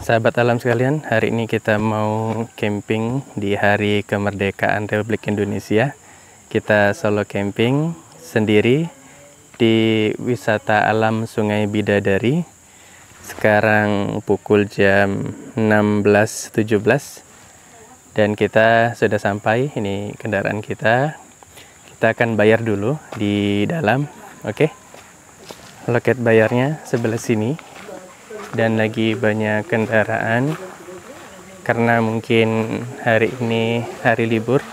Sahabat alam sekalian, hari ini kita mau camping di hari kemerdekaan Republik Indonesia. Kita solo camping sendiri di wisata alam Sungai Bidadari. Sekarang pukul jam 16.17 dan kita sudah sampai. Ini kendaraan kita. Kita akan bayar dulu di dalam. Oke. Loket bayarnya sebelah sini. Dan lagi banyak kendaraan karena mungkin hari ini hari libur,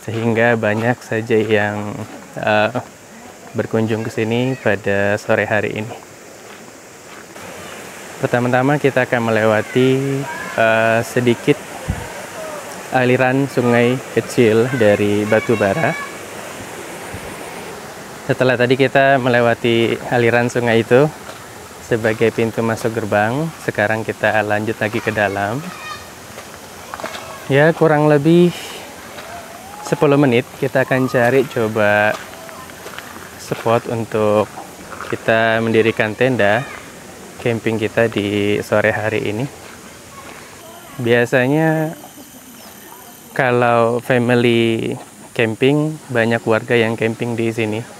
sehingga banyak saja yang berkunjung ke sini pada sore hari ini. Pertama-tama kita akan melewati sedikit aliran sungai kecil dari Batubara. Setelah tadi kita melewati aliran sungai itu sebagai pintu masuk gerbang, sekarang kita lanjut lagi ke dalam. Ya, kurang lebih 10 menit kita akan cari coba spot untuk kita mendirikan tenda camping kita di sore hari ini. Biasanya kalau family camping, banyak warga yang camping di sini.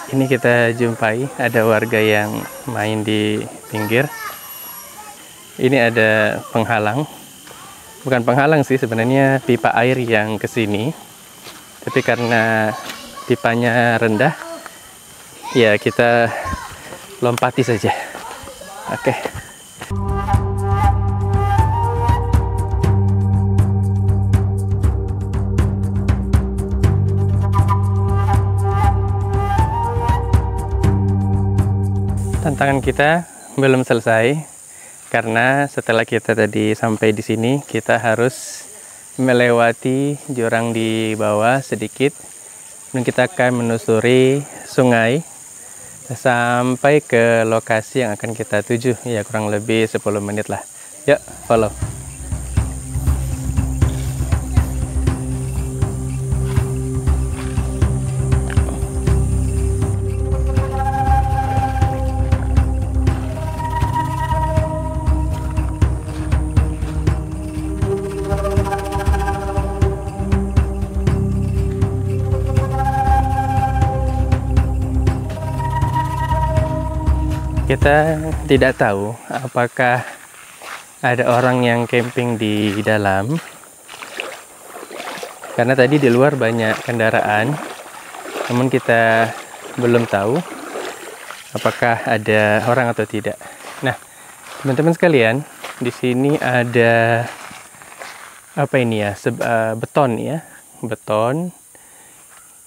Ini kita jumpai ada warga yang main di pinggir. Ini ada penghalang. Bukan penghalang sih, sebenarnya pipa air yang ke sini. Tapi karena pipanya rendah, ya kita lompati saja. Oke. Tantangan kita belum selesai karena setelah kita tadi sampai di sini, kita harus melewati jurang di bawah sedikit dan kita akan menelusuri sungai sampai ke lokasi yang akan kita tuju. Ya, kurang lebih 10 menit lah. Yuk, follow. Kita tidak tahu apakah ada orang yang camping di dalam, karena tadi di luar banyak kendaraan, namun kita belum tahu apakah ada orang atau tidak. Nah, teman-teman sekalian, di sini ada apa ini ya? Beton ya, beton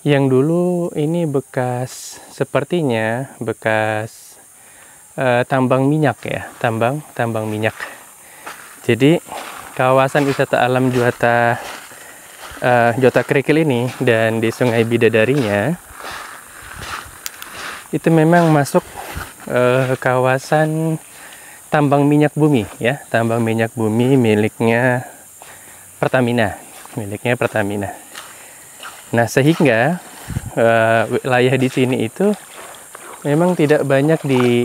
yang dulu ini bekas, sepertinya bekas tambang minyak ya, tambang minyak. Jadi kawasan wisata alam Juwata Kerikil ini dan di Sungai Bidadarinya itu memang masuk kawasan tambang minyak bumi ya, tambang minyak bumi miliknya Pertamina, Nah, sehingga wilayah di sini itu memang tidak banyak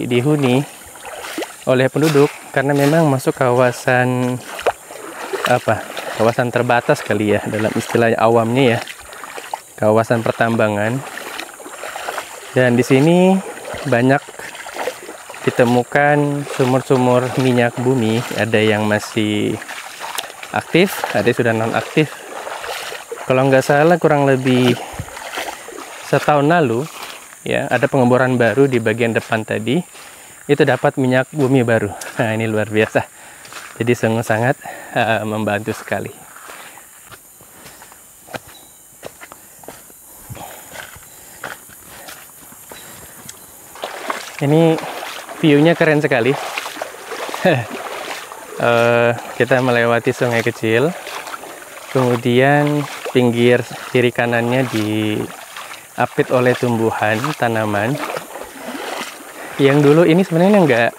dihuni oleh penduduk karena memang masuk kawasan kawasan terbatas kali ya, dalam istilah awamnya ya, kawasan pertambangan. Dan di sini banyak ditemukan sumur-sumur minyak bumi, ada yang masih aktif, ada yang sudah non aktif. Kalau nggak salah kurang lebih setahun lalu ya, ada pengeboran baru di bagian depan tadi, itu dapat minyak bumi baru. Nah, ini luar biasa. Jadi sungguh sangat membantu sekali. Ini view-nya keren sekali. Kita melewati sungai kecil, kemudian pinggir kiri kanannya diapit oleh tumbuhan tanaman yang dulu ini sebenarnya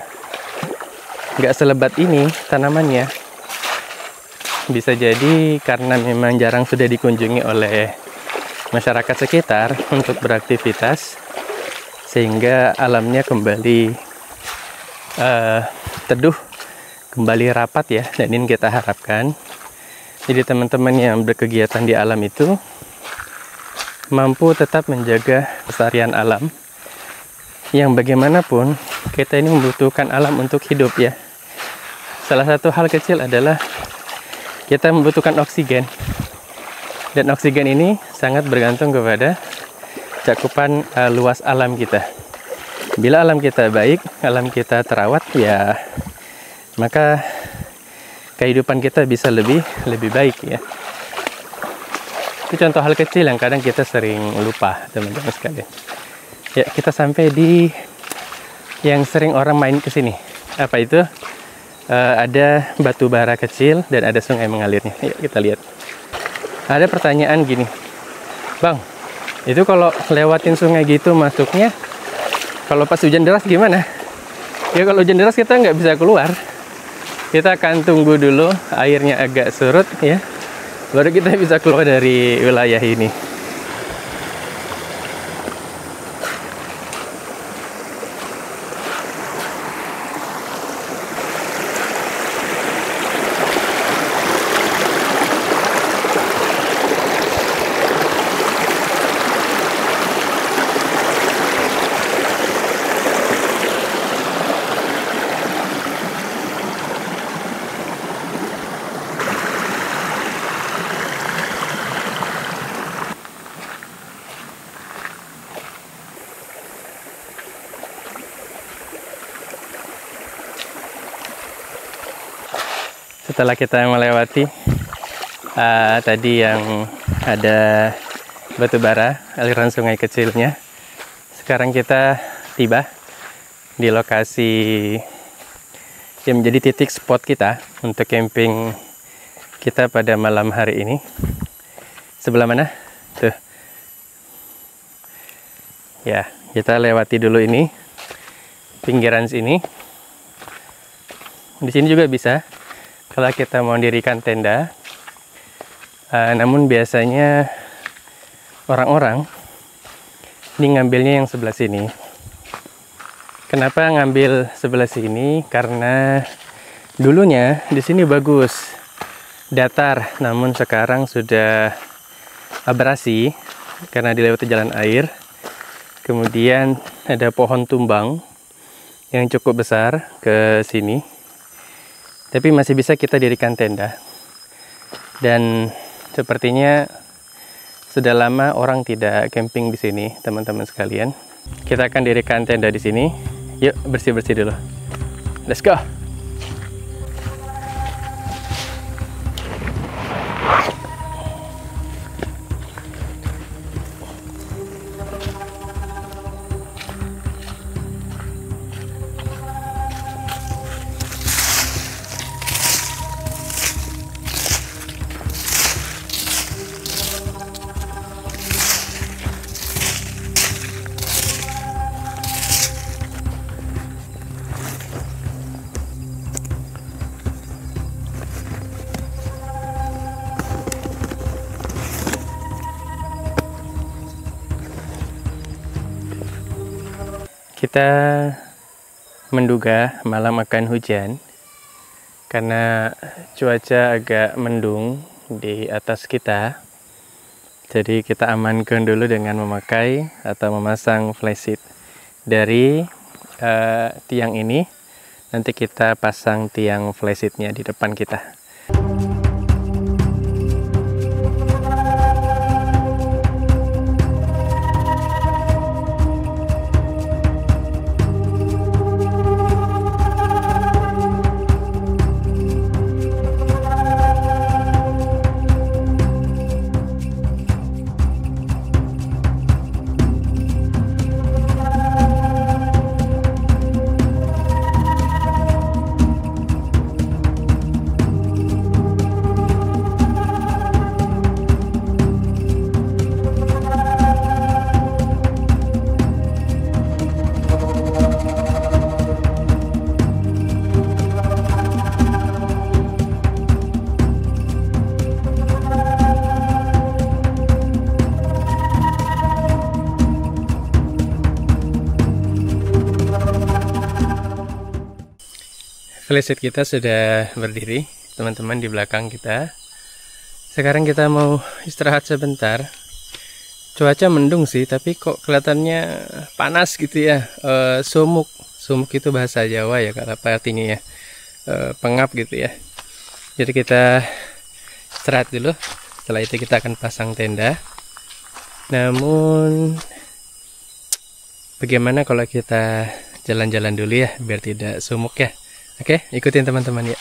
nggak selebat ini tanamannya. Bisa jadi karena memang jarang sudah dikunjungi oleh masyarakat sekitar untuk beraktivitas, sehingga alamnya kembali teduh kembali rapat ya, dan ini kita harapkan. Jadi teman-teman yang berkegiatan di alam itu mampu tetap menjaga kelestarian alam, yang bagaimanapun kita ini membutuhkan alam untuk hidup ya. Salah satu hal kecil adalah kita membutuhkan oksigen, dan oksigen ini sangat bergantung kepada cakupan luas alam kita. Bila alam kita baik, alam kita terawat ya, maka kehidupan kita bisa lebih baik ya. Itu contoh hal kecil yang kadang kita sering lupa, teman-teman sekalian. Ya, kita sampai di yang sering orang main ke sini. Apa itu? Ada batu bara kecil dan ada sungai mengalirnya. Yuk kita lihat. Ada pertanyaan gini, Bang, itu kalau lewatin sungai gitu masuknya, kalau pas hujan deras gimana? Ya kalau hujan deras kita nggak bisa keluar. Kita akan tunggu dulu airnya agak surut ya, baru kita bisa keluar dari wilayah ini. Setelah kita melewati tadi yang ada batu bara, aliran sungai kecilnya, sekarang kita tiba di lokasi yang menjadi titik spot kita untuk camping kita pada malam hari ini. Sebelah mana? Tuh. Ya, kita lewati dulu ini, pinggiran sini. Di sini juga bisa kalau kita mau mendirikan tenda, namun biasanya orang-orang ini ngambilnya yang sebelah sini. Kenapa ngambil sebelah sini? Karena dulunya di sini bagus, datar, namun sekarang sudah abrasi karena dilewati jalan air. Kemudian ada pohon tumbang yang cukup besar ke sini. Tapi masih bisa kita dirikan tenda. Dan sepertinya sudah lama orang tidak camping di sini, teman-teman sekalian. Kita akan dirikan tenda di sini. Yuk, bersih-bersih dulu. Let's go. Kita menduga malam akan hujan karena cuaca agak mendung di atas kita. Jadi kita amankan dulu dengan memakai atau memasang flashlight dari tiang ini. Nanti kita pasang tiang flashlightnya di depan kita. Playset kita sudah berdiri, teman-teman di belakang kita. Sekarang kita mau istirahat sebentar. Cuaca mendung sih, tapi kok kelihatannya panas gitu ya. Sumuk itu bahasa Jawa ya, kalau apa artinya ya, pengap gitu ya. Jadi kita istirahat dulu. Setelah itu kita akan pasang tenda. Namun bagaimana kalau kita jalan-jalan dulu ya, biar tidak sumuk ya. Oke, ikutin teman-teman ya.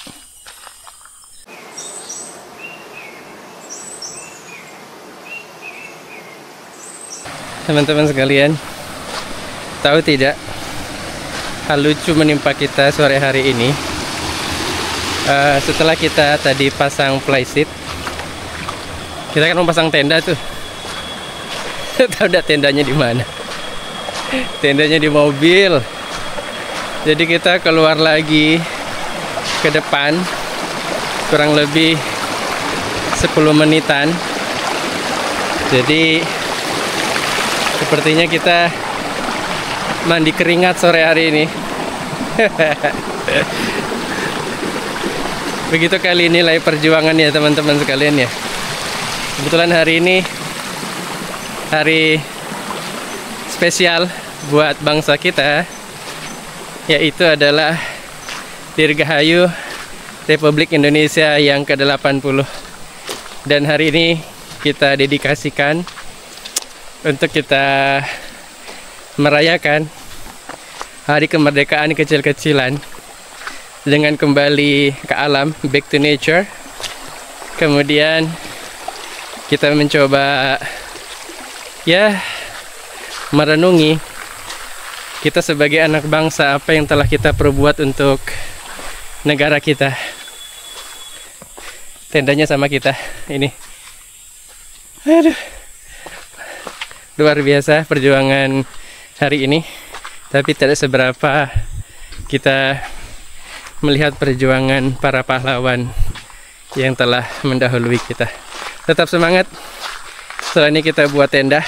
Teman-teman sekalian, tahu tidak, hal lucu menimpa kita sore hari ini. Setelah kita tadi pasang playset, kita kan mau pasang tenda tuh. Tahu tidak tendanya di mana? Tendanya di mobil. Jadi kita keluar lagi ke depan kurang lebih 10 menitan. Jadi sepertinya kita mandi keringat sore hari ini. Begitu kali nilai perjuangan ya teman-teman sekalian ya. Kebetulan hari ini hari spesial buat bangsa kita, yaitu adalah Dirgahayu Republik Indonesia yang ke-80. Dan hari ini kita dedikasikan untuk kita merayakan hari kemerdekaan kecil-kecilan dengan kembali ke alam, back to nature. Kemudian kita mencoba ya merenungi kita sebagai anak bangsa, apa yang telah kita perbuat untuk negara kita. Tendanya sama kita ini. Aduh, luar biasa perjuangan hari ini. Tapi tidak seberapa kita melihat perjuangan para pahlawan yang telah mendahului kita. Tetap semangat. Setelah ini kita buat tenda.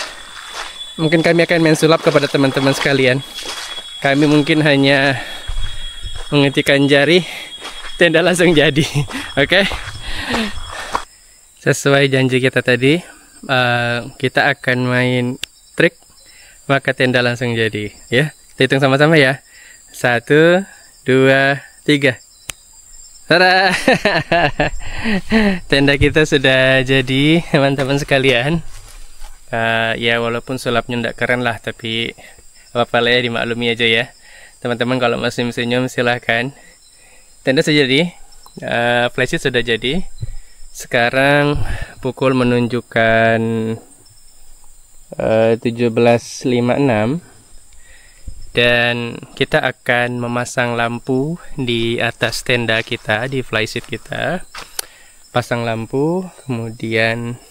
Mungkin kami akan main sulap kepada teman-teman sekalian. Kami mungkin hanya mengetikkan jari, tenda langsung jadi. Oke? Sesuai janji kita tadi, kita akan main trik, maka tenda langsung jadi. Ya, kita hitung sama-sama ya. 1, 2, 3. Tada! Tenda kita sudah jadi, teman-teman sekalian. Ya walaupun sulapnya tidak keren lah, tapi apa-apa lah ya, dimaklumi aja ya teman-teman. Kalau masih senyum silahkan. Tenda sudah jadi, playset sudah jadi. Sekarang pukul menunjukkan 17.56 dan kita akan memasang lampu di atas tenda kita, di playset kita. Pasang lampu, kemudian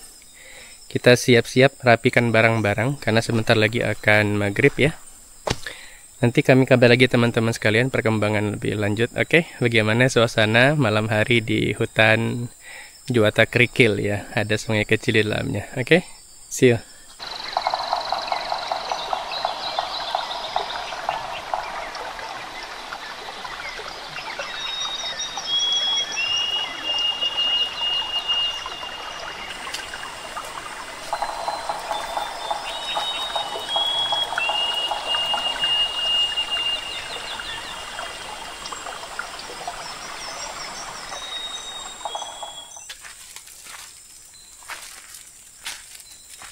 kita siap-siap rapikan barang-barang karena sebentar lagi akan maghrib ya. Nanti kami kabar lagi teman-teman sekalian perkembangan lebih lanjut. Oke, bagaimana suasana malam hari di hutan Juwata Kerikil ya. Ada sungai kecil di dalamnya. Oke, see you.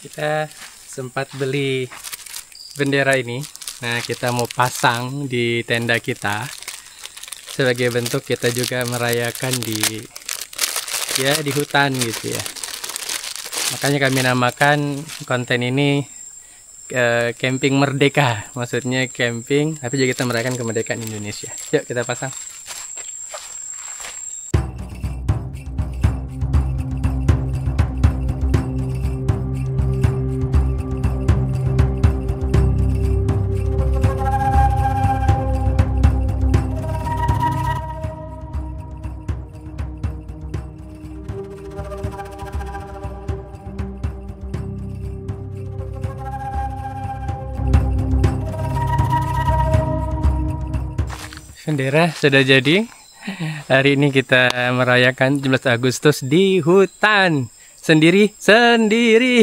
Kita sempat beli bendera ini. Nah, kita mau pasang di tenda kita sebagai bentuk kita juga merayakan di hutan gitu ya. Makanya kami namakan konten ini camping merdeka. Maksudnya camping tapi juga kita merayakan kemerdekaan Indonesia. Yuk kita pasang. Bendera sudah jadi. Hari ini kita merayakan 17 Agustus di hutan. Sendiri-sendiri.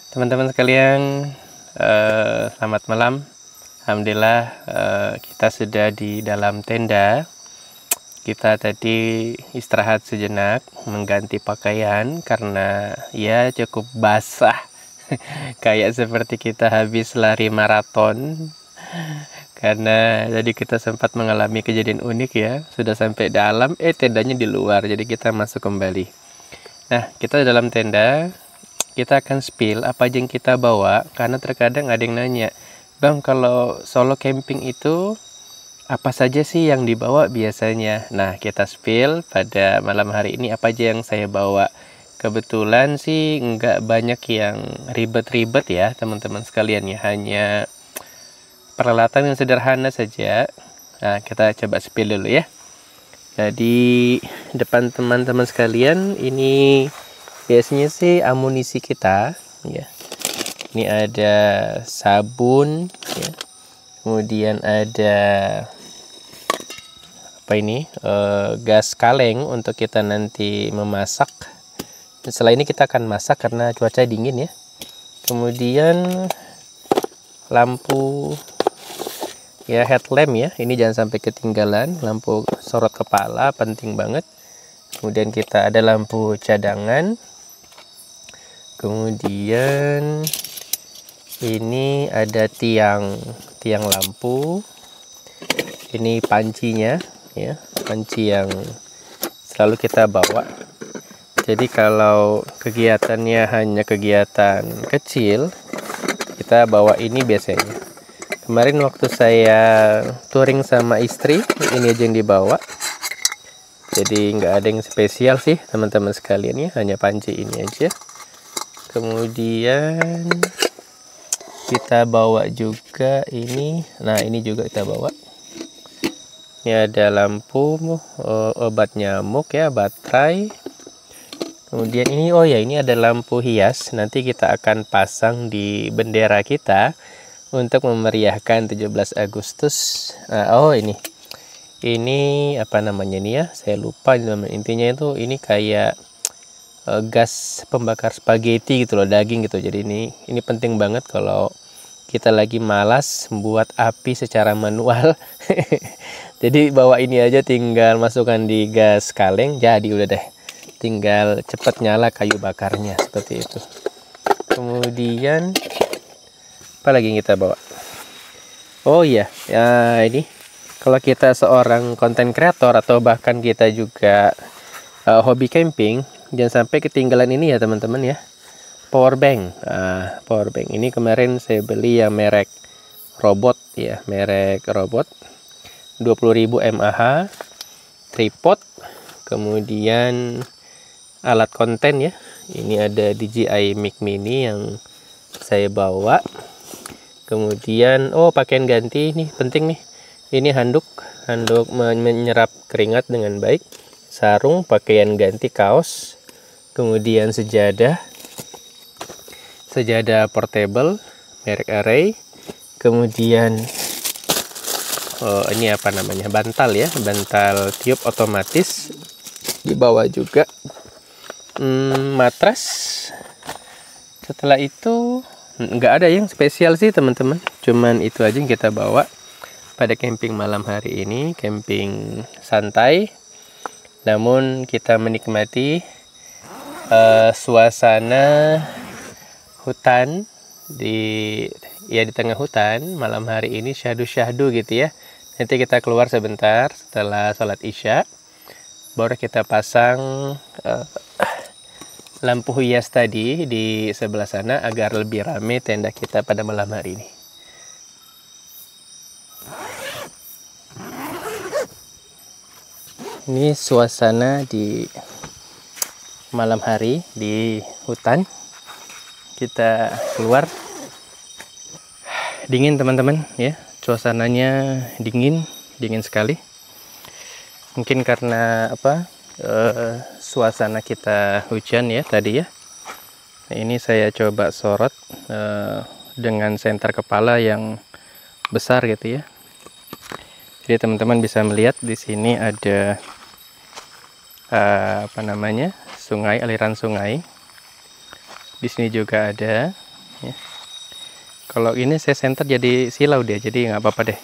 Teman-teman sekalian, selamat malam. Alhamdulillah, kita sudah di dalam tenda. Kita tadi istirahat sejenak, mengganti pakaian karena ya cukup basah. Kayak seperti kita habis lari maraton. Karena tadi kita sempat mengalami kejadian unik ya. Sudah sampai dalam, tendanya di luar, jadi kita masuk kembali. Nah, kita di dalam tenda. Kita akan spill apa aja yang kita bawa, karena terkadang ada yang nanya, Bang, kalau solo camping itu apa saja sih yang dibawa biasanya? Nah, kita spill pada malam hari ini apa aja yang saya bawa. Kebetulan sih nggak banyak yang ribet-ribet ya teman-teman sekalian ya, hanya peralatan yang sederhana saja. Nah, kita coba spill dulu ya. Jadi depan teman-teman sekalian, ini biasanya sih amunisi kita ya. Ini ada sabun ya. Kemudian ada apa ini? Gas kaleng untuk kita nanti memasak. Setelah ini kita akan masak karena cuaca dingin ya. Kemudian lampu ya, headlamp ya. Ini jangan sampai ketinggalan, lampu sorot kepala penting banget. Kemudian kita ada lampu cadangan. Kemudian ini ada tiang lampu. Ini pancinya ya, panci yang selalu kita bawa. Jadi kalau kegiatannya hanya kegiatan kecil, kita bawa ini biasanya. Kemarin waktu saya touring sama istri, ini aja yang dibawa. Jadi nggak ada yang spesial sih teman-teman sekalian ya, hanya panci ini aja. Kemudian kita bawa juga ini. Nah, ini juga kita bawa. Ini ada lampu, obat nyamuk ya, baterai. Kemudian ini, oh ya, ini ada lampu hias. Nanti kita akan pasang di bendera kita untuk memeriahkan 17 Agustus. Nah, oh ini apa namanya nih ya? Saya lupa intinya itu, ini kayak gas pembakar spaghetti gitu loh, daging gitu. Jadi ini penting banget kalau kita lagi malas membuat api secara manual. Jadi bawa ini aja, tinggal masukkan di gas kaleng, jadi udah deh, tinggal cepat nyala kayu bakarnya seperti itu. Kemudian apa lagi yang kita bawa? Oh iya ya, ini kalau kita seorang konten kreator atau bahkan kita juga hobi camping, jangan sampai ketinggalan ini ya teman-teman ya, power bank. Power bank ini kemarin saya beli yang merek robot ya, merek robot 20.000 mAh, tripod, kemudian alat konten ya. Ini ada DJI Mic Mini yang saya bawa. Kemudian pakaian ganti nih penting nih. Ini handuk menyerap keringat dengan baik, sarung, pakaian ganti, kaos, kemudian sejadah portable merek Array, kemudian ini apa namanya, bantal ya, bantal tiup otomatis dibawa juga, matras. Setelah itu nggak ada yang spesial sih teman-teman, cuman itu aja yang kita bawa pada camping malam hari ini. Camping santai, namun kita menikmati suasana hutan di tengah hutan malam hari ini, syahdu-syahdu gitu ya. Nanti kita keluar sebentar setelah sholat isya, baru kita pasang lampu hias tadi di sebelah sana agar lebih ramai tenda kita pada malam hari ini. Ini suasana di malam hari di hutan. Kita keluar. Dingin teman-teman ya. Suasananya dingin sekali. Mungkin karena apa? Suasana kita hujan ya tadi ya. Nah, ini saya coba sorot dengan senter kepala yang besar gitu ya. Jadi teman-teman bisa melihat di sini ada apa namanya, sungai, aliran sungai. Di sini juga ada. Ya. Kalau ini saya senter jadi silau dia, jadi nggak apa-apa deh.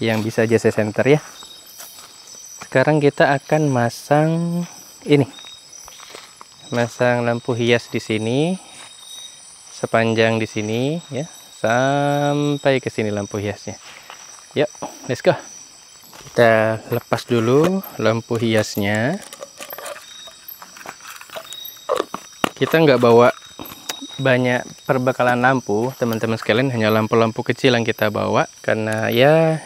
Yang bisa aja saya senter ya. Sekarang kita akan masang ini, masang lampu hias di sini, sepanjang di sini ya, sampai ke sini lampu hiasnya. Yuk, let's go. Kita lepas dulu lampu hiasnya. Kita nggak bawa banyak perbekalan lampu, teman-teman sekalian, hanya lampu-lampu kecil yang kita bawa, karena ya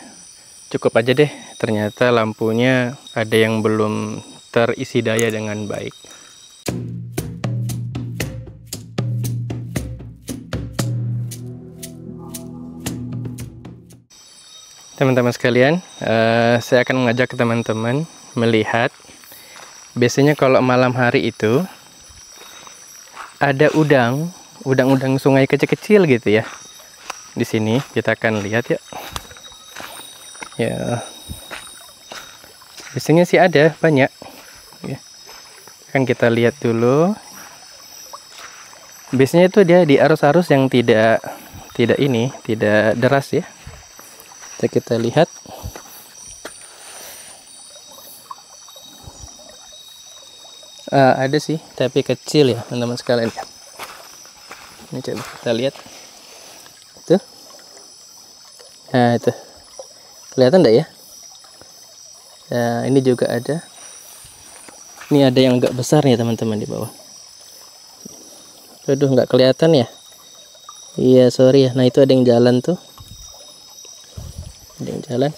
cukup aja deh. Ternyata lampunya ada yang belum terisi daya dengan baik. Teman-teman sekalian, saya akan mengajak teman-teman melihat, biasanya kalau malam hari itu ada udang-udang sungai kecil-kecil gitu ya. Di sini kita akan lihat ya. Ya. Biasanya sih ada banyak. Ya. Kan kita lihat dulu. Biasanya itu dia di arus-arus yang tidak deras ya. Kita lihat. Ada sih, tapi kecil ya teman-teman sekalian. Ini coba kita lihat. Itu. Nah, itu. Kelihatan enggak ya? Nah, ini juga ada. Ini ada yang agak besar nih teman-teman di bawah. Aduh, nggak kelihatan ya? Iya, sorry ya. Nah, itu ada yang jalan tuh. Ada yang jalan.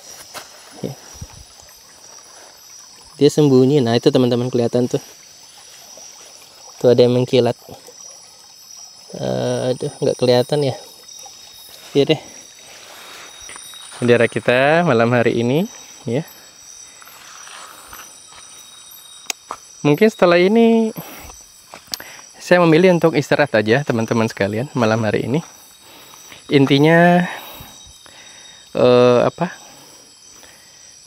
Ya. Dia sembunyi. Nah, itu teman-teman kelihatan tuh. Tuh ada yang mengkilat. Aduh, nggak kelihatan ya. Iya deh. Bendera kita malam hari ini ya. Mungkin setelah ini saya memilih untuk istirahat aja teman-teman sekalian malam hari ini. Intinya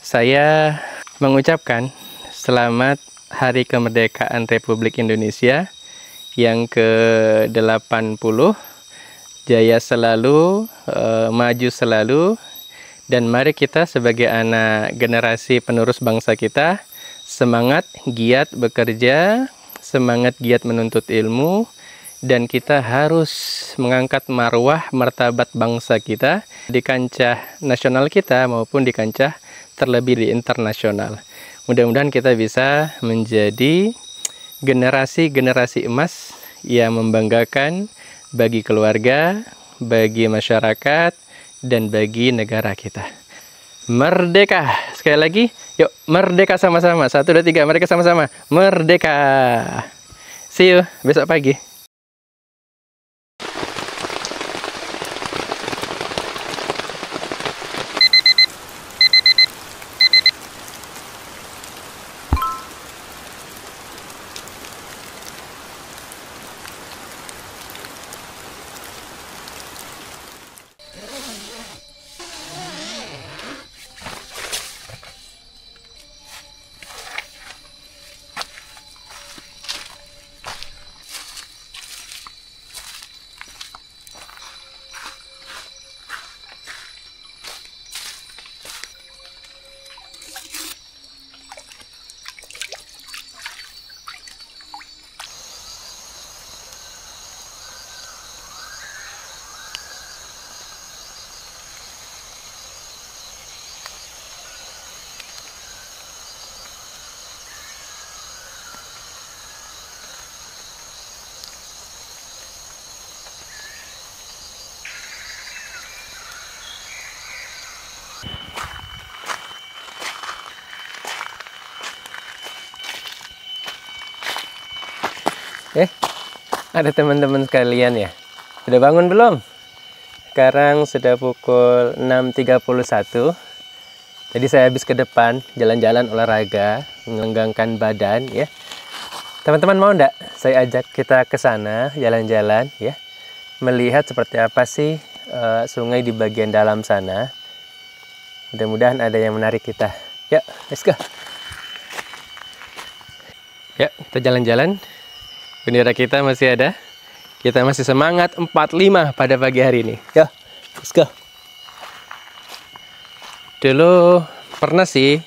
saya mengucapkan selamat Hari Kemerdekaan Republik Indonesia yang ke-80. Jaya selalu, maju selalu, dan mari kita sebagai anak generasi penerus bangsa kita semangat giat bekerja, semangat giat menuntut ilmu, dan kita harus mengangkat marwah martabat bangsa kita di kancah nasional kita maupun di kancah terlebih di internasional. Mudah-mudahan kita bisa menjadi generasi-generasi emas yang membanggakan bagi keluarga, bagi masyarakat, dan bagi negara kita. Merdeka! Sekali lagi, yuk merdeka sama-sama. 1, 2, 3, merdeka sama-sama. Merdeka! See you besok pagi. ada teman-teman sekalian ya. Sudah bangun belum? Sekarang sudah pukul 6.31. Jadi saya habis ke depan jalan-jalan olahraga, menenggangkan badan ya. Teman-teman mau enggak saya ajak kita ke sana jalan-jalan ya. Melihat seperti apa sih sungai di bagian dalam sana. Mudah-mudahan ada yang menarik kita. Yuk, let's go. Yuk, kita jalan-jalan. Bendera kita masih ada. Kita masih semangat 45 pada pagi hari ini. Yuk, let's go. Dulu pernah sih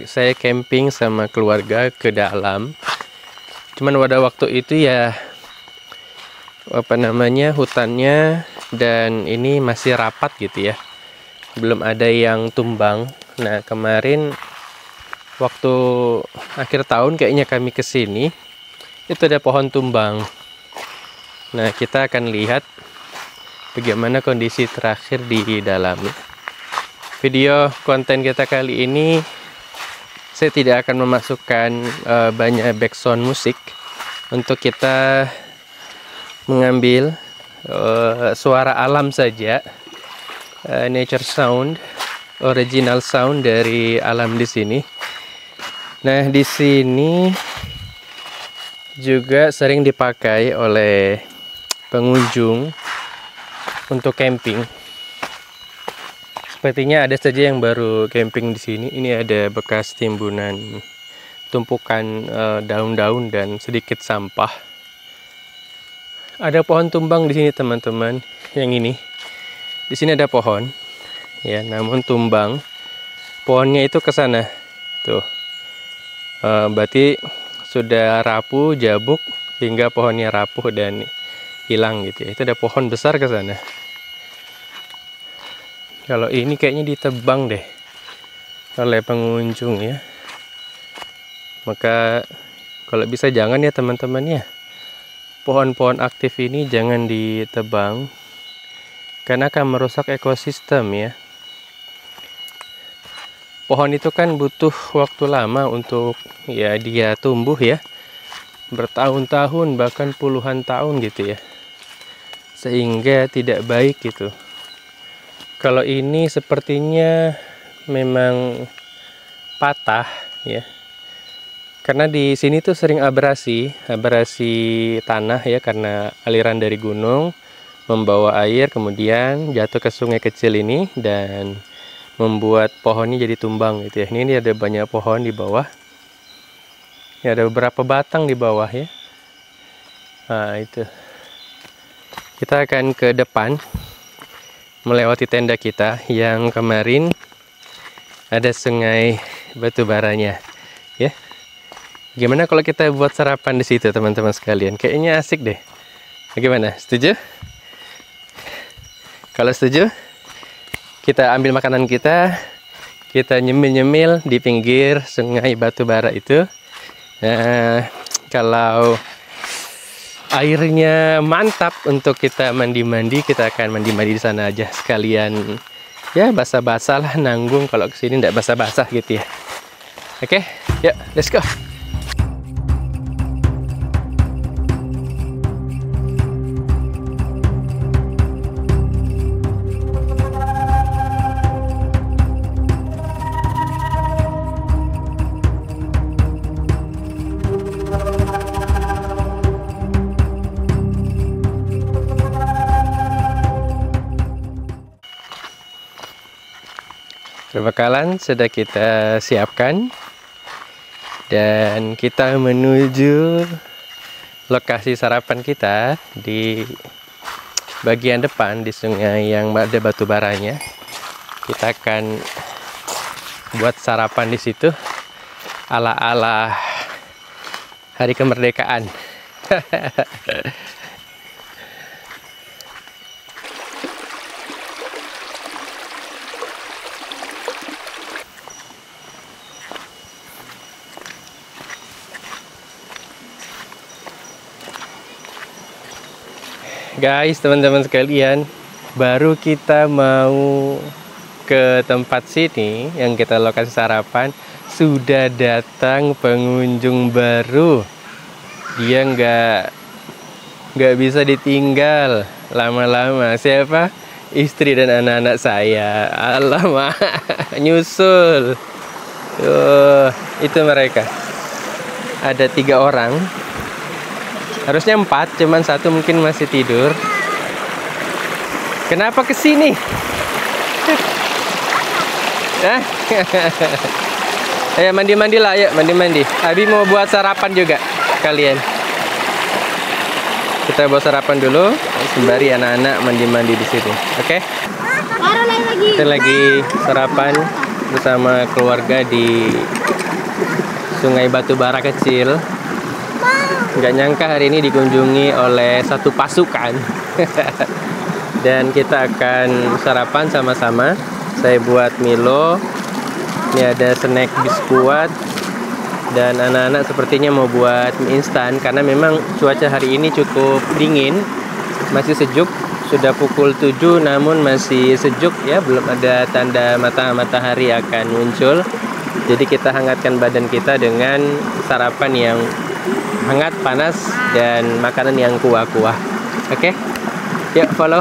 saya camping sama keluarga ke dalam. Cuman pada waktu itu ya hutannya dan ini masih rapat gitu ya. Belum ada yang tumbang. Nah, kemarin waktu akhir tahun kayaknya kami ke sini itu ada pohon tumbang. Nah, kita akan lihat bagaimana kondisi terakhir di dalam. Video konten kita kali ini saya tidak akan memasukkan banyak background musik untuk kita mengambil suara alam saja, nature sound, original sound dari alam di sini. Nah, di sini juga sering dipakai oleh pengunjung untuk camping. Sepertinya ada saja yang baru camping di sini. Ini ada bekas timbunan tumpukan daun-daun dan sedikit sampah. Ada pohon tumbang di sini, teman-teman. Yang ini. Di sini ada pohon. Ya, namun tumbang. Pohonnya itu ke sana. Tuh. Berarti sudah rapuh, jabuk hingga pohonnya rapuh dan hilang gitu ya. Itu ada pohon besar ke sana. Kalau ini kayaknya ditebang deh oleh pengunjung ya. Maka kalau bisa jangan ya teman-teman ya. Pohon-pohon aktif ini jangan ditebang karena akan merusak ekosistem ya. Pohon itu kan butuh waktu lama untuk ya dia tumbuh ya. Bertahun-tahun bahkan puluhan tahun gitu ya. Sehingga tidak baik gitu. Kalau ini sepertinya memang patah ya. Karena di sini tuh sering abrasi tanah ya, karena aliran dari gunung membawa air kemudian jatuh ke sungai kecil ini dan membuat pohonnya jadi tumbang gitu ya. Ini ada banyak pohon di bawah. Ya, ada beberapa batang di bawah ya. Nah, itu. Kita akan ke depan melewati tenda kita yang kemarin ada sungai batubaranya ya. Gimana kalau kita buat sarapan di situ teman-teman sekalian? Kayaknya asik deh. Bagaimana? Setuju? Kalau setuju, kita ambil makanan kita nyemil-nyemil di pinggir sungai batubara itu. Nah, kalau airnya mantap untuk kita mandi-mandi, kita akan mandi-mandi di sana aja sekalian ya, basah-basah lah, nanggung kalau kesini nggak basah-basah gitu ya. Oke, yuk let's go. Perbekalan sudah kita siapkan dan kita menuju lokasi sarapan kita di bagian depan di sungai yang ada batu baranya. Kita akan buat sarapan di situ ala-ala hari kemerdekaan. Guys, teman-teman sekalian, baru kita mau ke tempat sini yang kita lokasi sarapan, sudah datang pengunjung baru. Dia nggak nggak bisa ditinggal lama-lama. Siapa? Istri dan anak-anak saya. Alamak, nyusul. Itu mereka. Ada 3 orang. Harusnya 4, cuman 1 mungkin masih tidur. Kenapa kesini? Hah? Ayo mandi-mandi lah, ayo mandi-mandi. Abi mau buat sarapan juga kalian. Kita buat sarapan dulu, sembari anak-anak mandi-mandi di sini. Oke? Kita lagi sarapan bersama keluarga di Sungai Batubara kecil. Nggak nyangka hari ini dikunjungi oleh satu pasukan. Dan kita akan sarapan sama-sama. Saya buat Milo. Ini ada snack biskuit. Dan anak-anak sepertinya mau buat mie instan karena memang cuaca hari ini cukup dingin. Masih sejuk. Sudah pukul 7 namun masih sejuk ya. Belum ada tanda matahari akan muncul. Jadi kita hangatkan badan kita dengan sarapan yang hangat, panas, dan makanan yang kuah-kuah. Oke? Yuk, follow.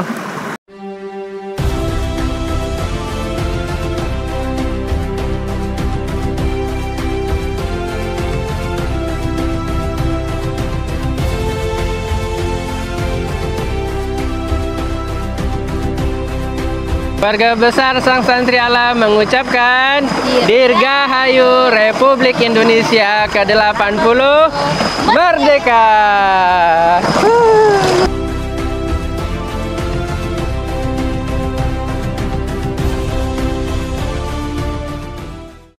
Keluarga besar Sang Santri Alam mengucapkan Dirgahayu Republik Indonesia ke-80 Merdeka.